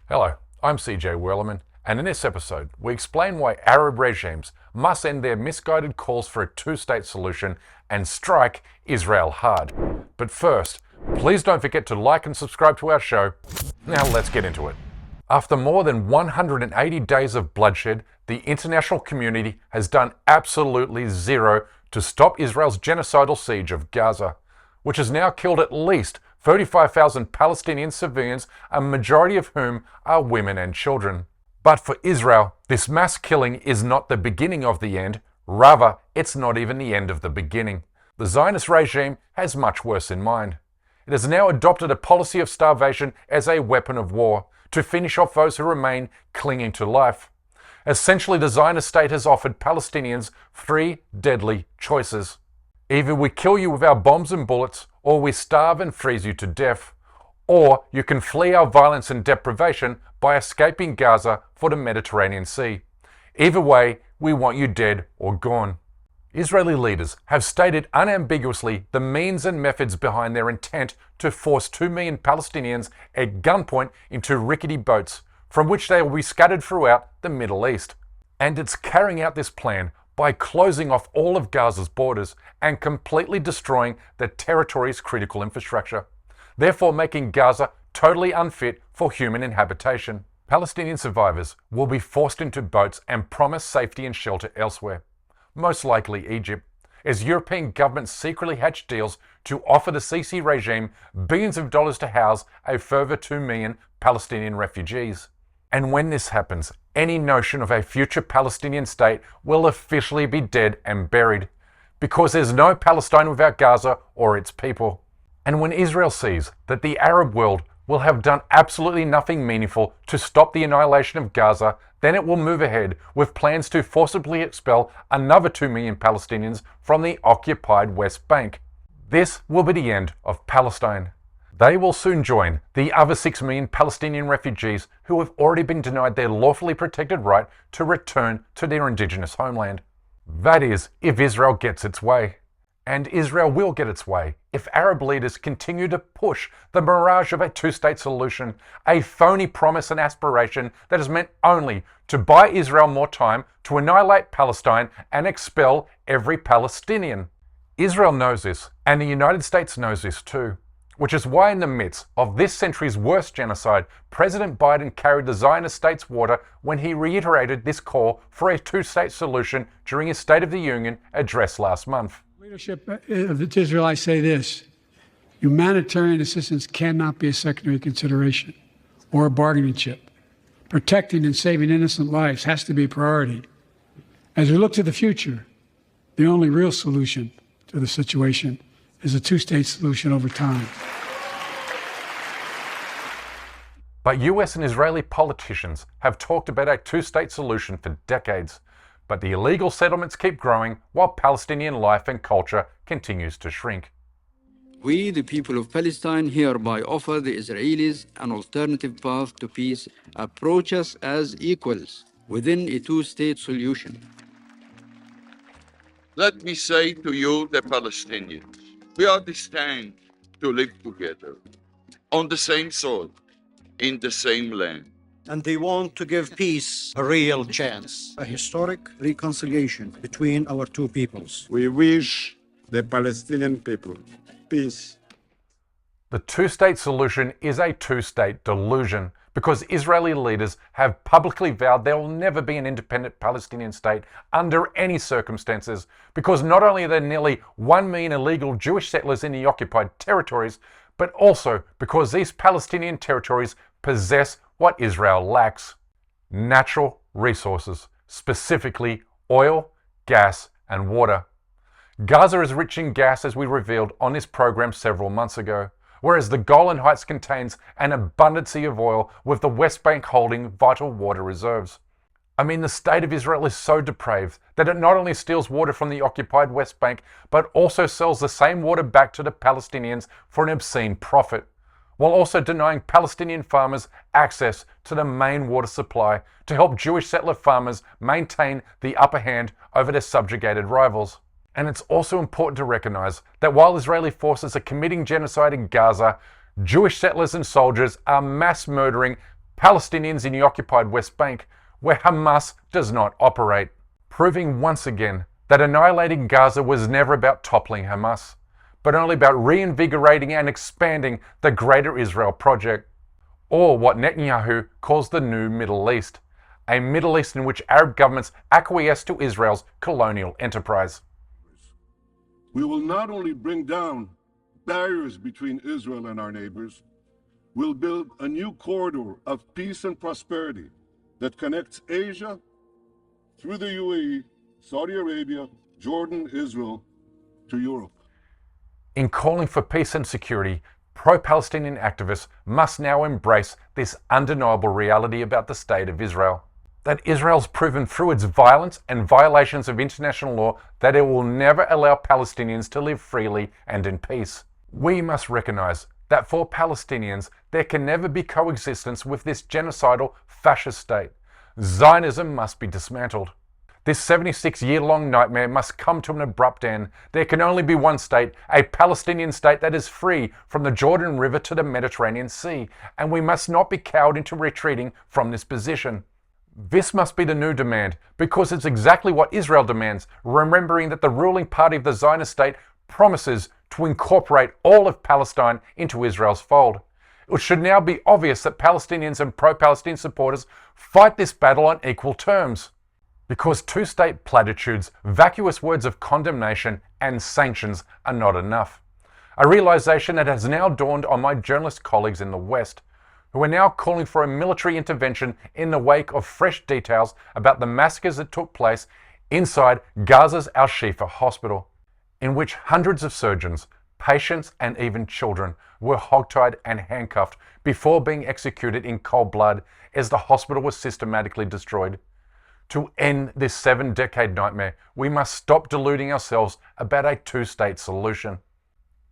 Hello, I'm CJ Werleman, and in this episode, we explain why Arab regimes must end their misguided calls for a two-state solution and strike Israel hard. But first, please don't forget to like and subscribe to our show. Now let's get into it. After more than 180 days of bloodshed, the international community has done absolutely zero to stop Israel's genocidal siege of Gaza, which has now killed at least 35,000 Palestinian civilians, a majority of whom are women and children. But for Israel, this mass killing is not the beginning of the end. Rather, it's not even the end of the beginning. The Zionist regime has much worse in mind. It has now adopted a policy of starvation as a weapon of war to finish off those who remain clinging to life. Essentially, the Zionist state has offered Palestinians three deadly choices. Either we kill you with our bombs and bullets, or we starve and freeze you to death. Or you can flee our violence and deprivation by escaping Gaza for the Mediterranean Sea. Either way, we want you dead or gone. Israeli leaders have stated unambiguously the means and methods behind their intent to force 2 million Palestinians at gunpoint into rickety boats, from which they will be scattered throughout the Middle East. And it's carrying out this plan by closing off all of Gaza's borders and completely destroying the territory's critical infrastructure, therefore making Gaza totally unfit for human inhabitation. Palestinian survivors will be forced into boats and promised safety and shelter elsewhere, most likely Egypt, as European governments secretly hatch deals to offer the Sisi regime billions of dollars to house a further 2 million Palestinian refugees. And when this happens, any notion of a future Palestinian state will officially be dead and buried, because there's no Palestine without Gaza or its people. And when Israel sees that the Arab world will have done absolutely nothing meaningful to stop the annihilation of Gaza, then it will move ahead with plans to forcibly expel another 2 million Palestinians from the occupied West Bank. This will be the end of Palestine. They will soon join the other 6 million Palestinian refugees who have already been denied their lawfully protected right to return to their indigenous homeland. That is, if Israel gets its way. And Israel will get its way if Arab leaders continue to push the mirage of a two-state solution, a phony promise and aspiration that is meant only to buy Israel more time to annihilate Palestine and expel every Palestinian. Israel knows this, and the United States knows this too. Which is why in the midst of this century's worst genocide, President Biden carried the Zionist state's water when he reiterated this call for a two-state solution during his State of the Union address last month. Leadership of Israel, I say this: humanitarian assistance cannot be a secondary consideration or a bargaining chip. Protecting and saving innocent lives has to be a priority. As we look to the future, the only real solution to the situation is a two-state solution over time. But US and Israeli politicians have talked about a two-state solution for decades, but the illegal settlements keep growing while Palestinian life and culture continues to shrink. We, the people of Palestine, hereby offer the Israelis an alternative path to peace, approach us as equals within a two-state solution. Let me say to you, the Palestinians, we understand to live together on the same soil, in the same land. And they want to give peace a real chance. A historic reconciliation between our two peoples. We wish the Palestinian people peace. The two-state solution is a two-state delusion because Israeli leaders have publicly vowed there will never be an independent Palestinian state under any circumstances, because not only are there nearly 1 million illegal Jewish settlers in the occupied territories, but also because these Palestinian territories possess what Israel lacks: natural resources, specifically oil, gas, and water. Gaza is rich in gas, as we revealed on this program several months ago, whereas the Golan Heights contains an abundance of oil, with the West Bank holding vital water reserves. I mean, the state of Israel is so depraved that it not only steals water from the occupied West Bank, but also sells the same water back to the Palestinians for an obscene profit, while also denying Palestinian farmers access to the main water supply to help Jewish settler farmers maintain the upper hand over their subjugated rivals. And it's also important to recognize that while Israeli forces are committing genocide in Gaza, Jewish settlers and soldiers are mass murdering Palestinians in the occupied West Bank, where Hamas does not operate, proving once again that annihilating Gaza was never about toppling Hamas, but only about reinvigorating and expanding the Greater Israel Project, or what Netanyahu calls the New Middle East, a Middle East in which Arab governments acquiesce to Israel's colonial enterprise. We will not only bring down barriers between Israel and our neighbors, we'll build a new corridor of peace and prosperity that connects Asia through the UAE, Saudi Arabia, Jordan, Israel, to Europe. In calling for peace and security, pro-Palestinian activists must now embrace this undeniable reality about the state of Israel. That Israel's proven through its violence and violations of international law that it will never allow Palestinians to live freely and in peace. We must recognize that for Palestinians, there can never be coexistence with this genocidal fascist state. Zionism must be dismantled. This 76-year-long nightmare must come to an abrupt end. There can only be one state, a Palestinian state that is free from the Jordan River to the Mediterranean Sea, and we must not be cowed into retreating from this position. This must be the new demand, because it's exactly what Israel demands, remembering that the ruling party of the Zionist state promises to incorporate all of Palestine into Israel's fold. It should now be obvious that Palestinians and pro-Palestinian supporters fight this battle on equal terms. Because two-state platitudes, vacuous words of condemnation and sanctions are not enough. A realization that has now dawned on my journalist colleagues in the West, who are now calling for a military intervention in the wake of fresh details about the massacres that took place inside Gaza's Al-Shifa hospital, in which hundreds of surgeons, patients and even children were hogtied and handcuffed before being executed in cold blood as the hospital was systematically destroyed. To end this 7-decade nightmare, we must stop deluding ourselves about a two-state solution.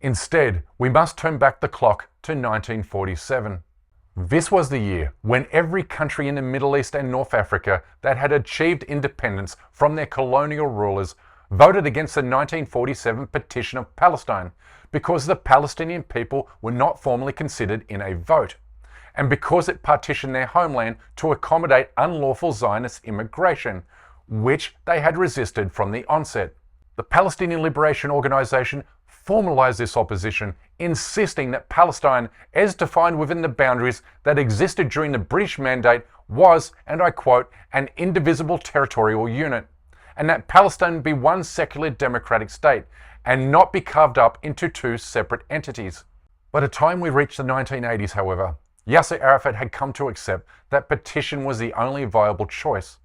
Instead, we must turn back the clock to 1947. This was the year when every country in the Middle East and North Africa that had achieved independence from their colonial rulers voted against the 1947 Petition of Palestine, because the Palestinian people were not formally considered in a vote, and because it partitioned their homeland to accommodate unlawful Zionist immigration, which they had resisted from the onset. The Palestinian Liberation Organization formalized this opposition, insisting that Palestine, as defined within the boundaries that existed during the British Mandate, was, and I quote, an indivisible territorial unit, and that Palestine be one secular democratic state, and not be carved up into two separate entities. By the time we reached the 1980s, however, Yasser Arafat had come to accept that petition was the only viable choice,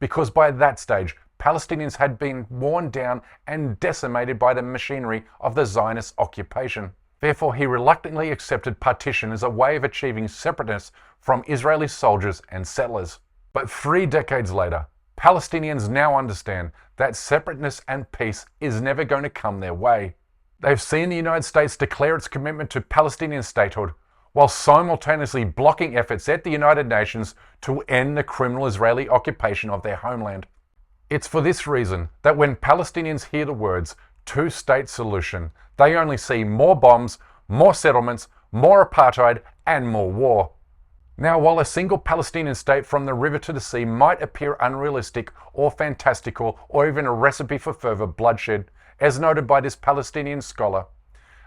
because by that stage, Palestinians had been worn down and decimated by the machinery of the Zionist occupation. Therefore, he reluctantly accepted partition as a way of achieving separateness from Israeli soldiers and settlers. But 3 decades later, Palestinians now understand that separateness and peace is never going to come their way. They've seen the United States declare its commitment to Palestinian statehood, while simultaneously blocking efforts at the United Nations to end the criminal Israeli occupation of their homeland. It's for this reason that when Palestinians hear the words two-state solution, they only see more bombs, more settlements, more apartheid, and more war. Now, while a single Palestinian state from the river to the sea might appear unrealistic or fantastical or even a recipe for further bloodshed, as noted by this Palestinian scholar,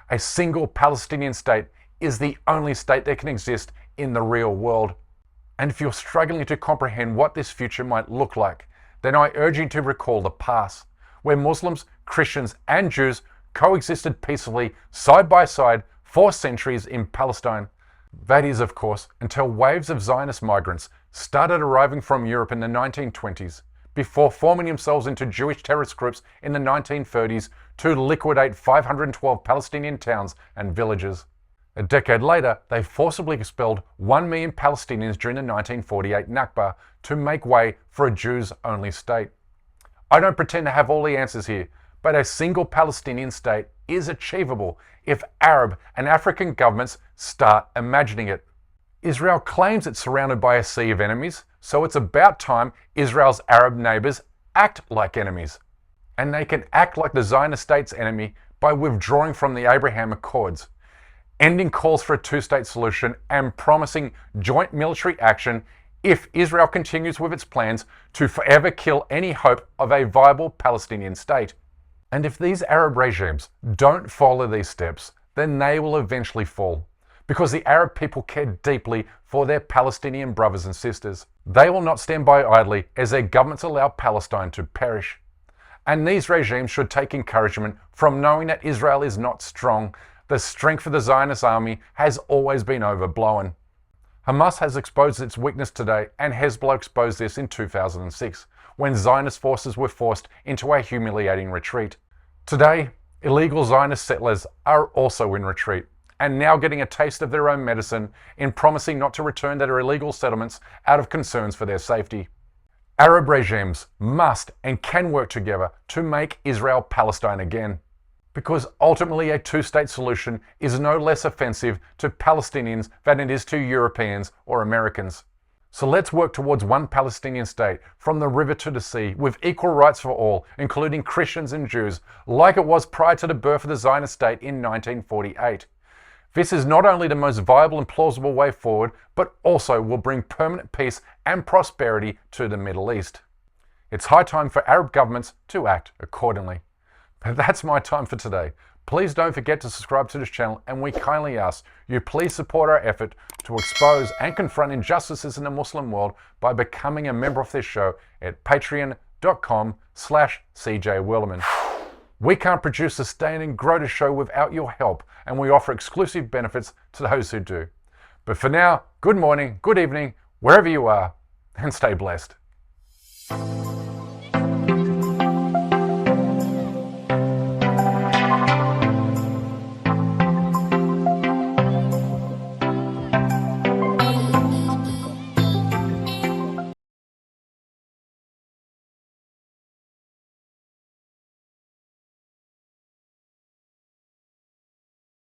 a single Palestinian state is the only state that can exist in the real world. And if you're struggling to comprehend what this future might look like, then I urge you to recall the past, where Muslims, Christians, and Jews coexisted peacefully side by side for centuries in Palestine. That is, of course, until waves of Zionist migrants started arriving from Europe in the 1920s, before forming themselves into Jewish terrorist groups in the 1930s to liquidate 512 Palestinian towns and villages. A decade later, they forcibly expelled 1 million Palestinians during the 1948 Nakba to make way for a Jews-only state. I don't pretend to have all the answers here, but a single Palestinian state is achievable if Arab and African governments start imagining it. Israel claims it's surrounded by a sea of enemies, so it's about time Israel's Arab neighbors act like enemies. And they can act like the Zionist state's enemy by withdrawing from the Abraham Accords. ending calls for a two-state solution, and promising joint military action if Israel continues with its plans to forever kill any hope of a viable Palestinian state. And if these Arab regimes don't follow these steps, then they will eventually fall, because the Arab people care deeply for their Palestinian brothers and sisters. They will not stand by idly as their governments allow Palestine to perish. And these regimes should take encouragement from knowing that Israel is not strong. The strength of the Zionist army has always been overblown. Hamas has exposed its weakness today, and Hezbollah exposed this in 2006, when Zionist forces were forced into a humiliating retreat. Today, illegal Zionist settlers are also in retreat, and now getting a taste of their own medicine in promising not to return to their illegal settlements out of concerns for their safety. Arab regimes must and can work together to make Israel Palestine again, because ultimately a two-state solution is no less offensive to Palestinians than it is to Europeans or Americans. So let's work towards one Palestinian state from the river to the sea, with equal rights for all, including Christians and Jews, like it was prior to the birth of the Zionist state in 1948. This is not only the most viable and plausible way forward, but also will bring permanent peace and prosperity to the Middle East. It's high time for Arab governments to act accordingly. But that's my time for today. Please don't forget to subscribe to this channel, and we kindly ask you please support our effort to expose and confront injustices in the Muslim world by becoming a member of this show at patreon.com/CJ Werleman. We can't produce, sustain and grow the show without your help, and we offer exclusive benefits to those who do. But for now, good morning, good evening, wherever you are, and stay blessed.